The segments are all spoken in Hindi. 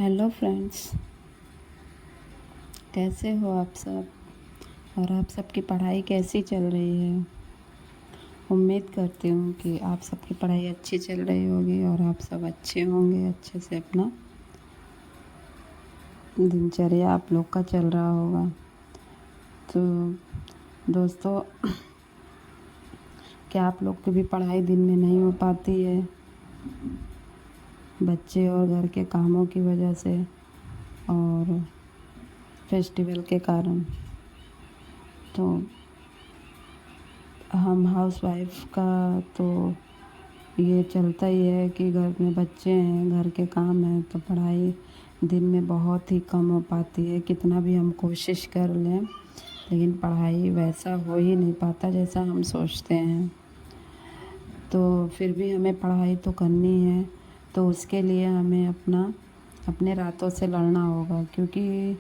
हेलो फ्रेंड्स, कैसे हो आप सब। और आप सबकी पढ़ाई कैसी चल रही है। उम्मीद करती हूँ कि आप सबकी पढ़ाई अच्छी चल रही होगी और आप सब अच्छे होंगे, अच्छे से अपना दिनचर्या आप लोग का चल रहा होगा। तो दोस्तों, क्या आप लोग की भी पढ़ाई दिन में नहीं हो पाती है, बच्चे और घर के कामों की वजह से और फेस्टिवल के कारण। तो हम हाउसवाइफ का तो ये चलता ही है कि घर में बच्चे हैं, घर के काम हैं, तो पढ़ाई दिन में बहुत ही कम हो पाती है। कितना भी हम कोशिश कर लें, लेकिन पढ़ाई वैसा हो ही नहीं पाता जैसा हम सोचते हैं। तो फिर भी हमें पढ़ाई तो करनी है, तो उसके लिए हमें अपने रातों से लड़ना होगा, क्योंकि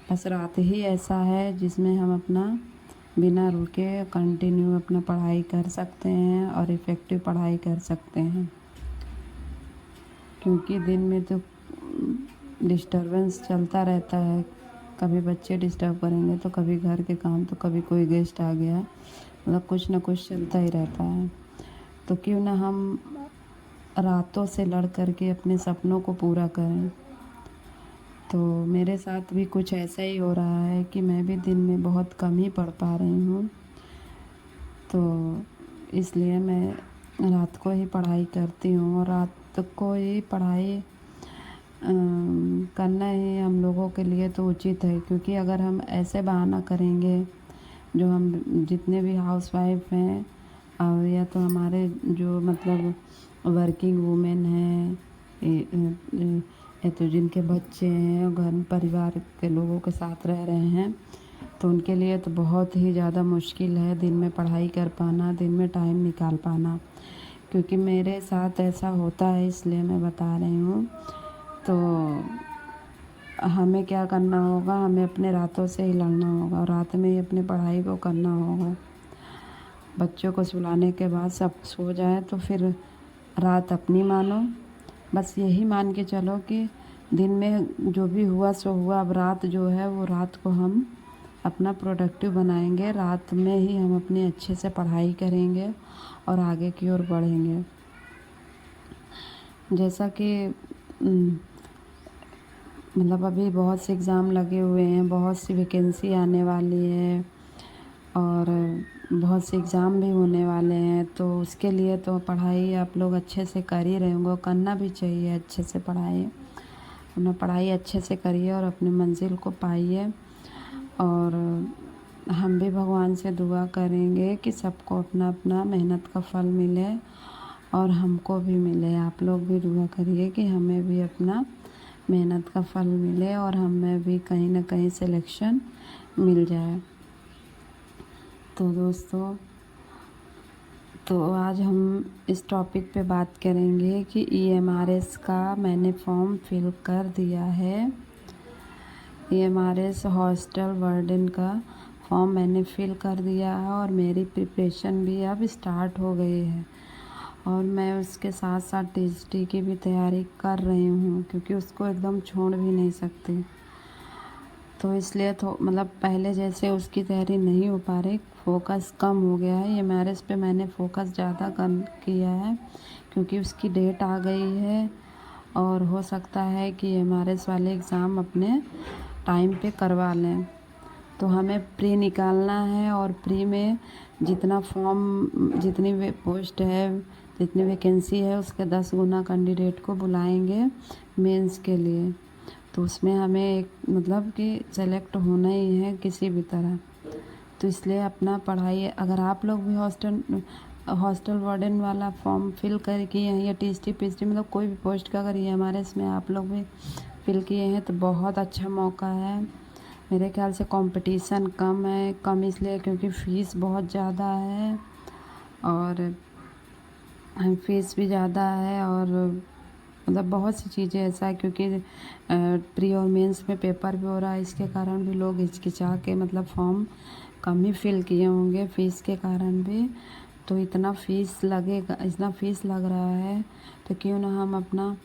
बस रात ही ऐसा है जिसमें हम अपना बिना रुके कंटिन्यू अपना पढ़ाई कर सकते हैं और इफ़ेक्टिव पढ़ाई कर सकते हैं। क्योंकि दिन में तो डिस्टरबेंस चलता रहता है, कभी बच्चे डिस्टर्ब करेंगे तो कभी घर के काम, तो कभी कोई गेस्ट आ गया, मतलब कुछ ना कुछ चलता ही रहता है। तो क्यों ना हम रातों से लड़ कर के अपने सपनों को पूरा करें। तो मेरे साथ भी कुछ ऐसा ही हो रहा है कि मैं भी दिन में बहुत कम ही पढ़ पा रही हूँ। तो इसलिए मैं रात को ही पढ़ाई करती हूँ और रात को ही पढ़ाई करना ही हम लोगों के लिए तो उचित है। क्योंकि अगर हम ऐसे बहाना करेंगे, जो हम जितने भी हाउसवाइफ हैं और या तो हमारे जो मतलब वर्किंग वूमेन हैं, या तो जिनके बच्चे हैं, घर परिवार के लोगों के साथ रह रहे हैं, तो उनके लिए तो बहुत ही ज़्यादा मुश्किल है दिन में पढ़ाई कर पाना, दिन में टाइम निकाल पाना। क्योंकि मेरे साथ ऐसा होता है, इसलिए मैं बता रही हूँ। तो हमें क्या करना होगा, हमें अपने रातों से ही लड़ना होगा और रात में ही अपनी पढ़ाई को करना होगा। बच्चों को सुलाने के बाद सब सो जाए तो फिर रात अपनी मानो। बस यही मान के चलो कि दिन में जो भी हुआ सो हुआ, अब रात जो है वो रात को हम अपना प्रोडक्टिव बनाएंगे। रात में ही हम अपनी अच्छे से पढ़ाई करेंगे और आगे की ओर बढ़ेंगे। जैसा कि मतलब अभी बहुत से एग्ज़ाम लगे हुए हैं, बहुत सी वैकेंसी आने वाली है और बहुत से एग्ज़ाम भी होने वाले हैं। तो उसके लिए तो पढ़ाई आप लोग अच्छे से कर ही रहे होंगे, करना भी चाहिए अच्छे से पढ़ाई। अपना पढ़ाई अच्छे से करिए और अपनी मंजिल को पाइए। और हम भी भगवान से दुआ करेंगे कि सबको अपना अपना मेहनत का फल मिले और हमको भी मिले। आप लोग भी दुआ करिए कि हमें भी अपना मेहनत का फल मिले और हमें भी कहीं ना कहीं सिलेक्शन मिल जाए। तो दोस्तों, तो आज हम इस टॉपिक पे बात करेंगे कि EMRS का मैंने फॉर्म फिल कर दिया है। EMRS हॉस्टल वार्डन का फॉर्म मैंने फिल कर दिया है और मेरी प्रिपरेशन भी अब स्टार्ट हो गई है और मैं उसके साथ साथ TST की भी तैयारी कर रही हूँ, क्योंकि उसको एकदम छोड़ भी नहीं सकती। तो इसलिए तो मतलब पहले जैसे उसकी तैयारी नहीं हो पा रही, फोकस कम हो गया है। EMRS पे मैंने फोकस ज़्यादा कम किया है क्योंकि उसकी डेट आ गई है और हो सकता है कि EMRS वाले एग्ज़ाम अपने टाइम पे करवा लें। तो हमें प्री निकालना है और प्री में जितना फॉर्म, जितनी पोस्ट है, जितनी वैकेंसी है, उसके 10 गुना कैंडिडेट को बुलाएंगे मेंस के लिए। तो उसमें हमें एक मतलब कि सेलेक्ट होना ही है किसी भी तरह। तो इसलिए अपना पढ़ाई, अगर आप लोग भी हॉस्टल वार्डन वाला फॉर्म फिल कर किए हैं या TST PST मतलब कोई भी पोस्ट का अगर EMRS में आप लोग भी फिल किए हैं तो बहुत अच्छा मौका है। मेरे ख्याल से कंपटीशन कम है, कम इसलिए क्योंकि फ़ीस बहुत ज़्यादा है और फ़ीस भी ज़्यादा है और मतलब बहुत सी चीज़ें ऐसा है, क्योंकि प्री और मेंस में पेपर भी हो रहा है, इसके कारण भी लोग हिचकिचा के मतलब फॉर्म कम ही फिल किए होंगे फ़ीस के कारण भी। तो इतना फ़ीस लगेगा, इतना फ़ीस लग रहा है तो क्यों ना हम अपना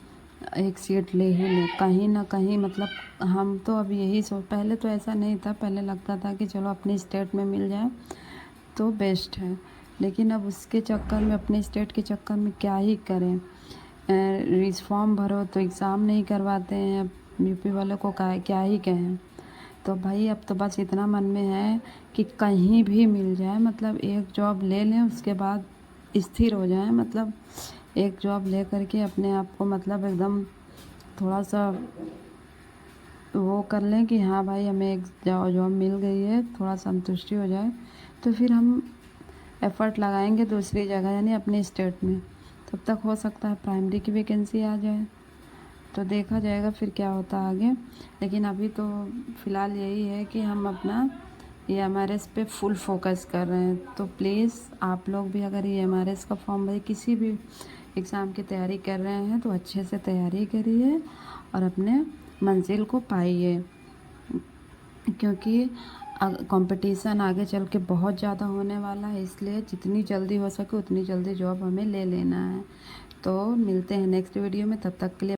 एक सीट ले ही लें कहीं ना कहीं। मतलब हम तो अब यही पहले तो ऐसा नहीं था, पहले लगता था कि चलो अपनी स्टेट में मिल जाए तो बेस्ट है, लेकिन अब उसके चक्कर में, अपने स्टेट के चक्कर में क्या ही करें। रिस फॉर्म भरो तो एग्ज़ाम नहीं करवाते हैं, यूपी वालों को क्या ही कहें। तो भाई अब तो बस इतना मन में है कि कहीं भी मिल जाए, मतलब एक जॉब ले लें, उसके बाद स्थिर हो जाए। मतलब एक जॉब ले करके अपने आप को मतलब एकदम थोड़ा सा वो कर लें कि हाँ भाई हमें एक जॉब मिल गई है, थोड़ा संतुष्टि हो जाए, तो फिर हम एफ़र्ट लगाएंगे दूसरी जगह, यानी अपने स्टेट में। तब तक हो सकता है प्राइमरी की वैकेंसी आ जाए, तो देखा जाएगा फिर क्या होता है आगे। लेकिन अभी तो फ़िलहाल यही है कि हम अपना EMRS पे फुल फोकस कर रहे हैं। तो प्लीज़ आप लोग भी अगर EMRS का फॉर्म भरे, किसी भी एग्ज़ाम की तैयारी कर रहे हैं तो अच्छे से तैयारी करिए और अपने मंजिल को पाइए, क्योंकि कंपटीशन आगे चल के बहुत ज़्यादा होने वाला है। इसलिए जितनी जल्दी हो सके उतनी जल्दी जॉब हमें ले लेना है। तो मिलते हैं नेक्स्ट वीडियो में, तब तक के लिए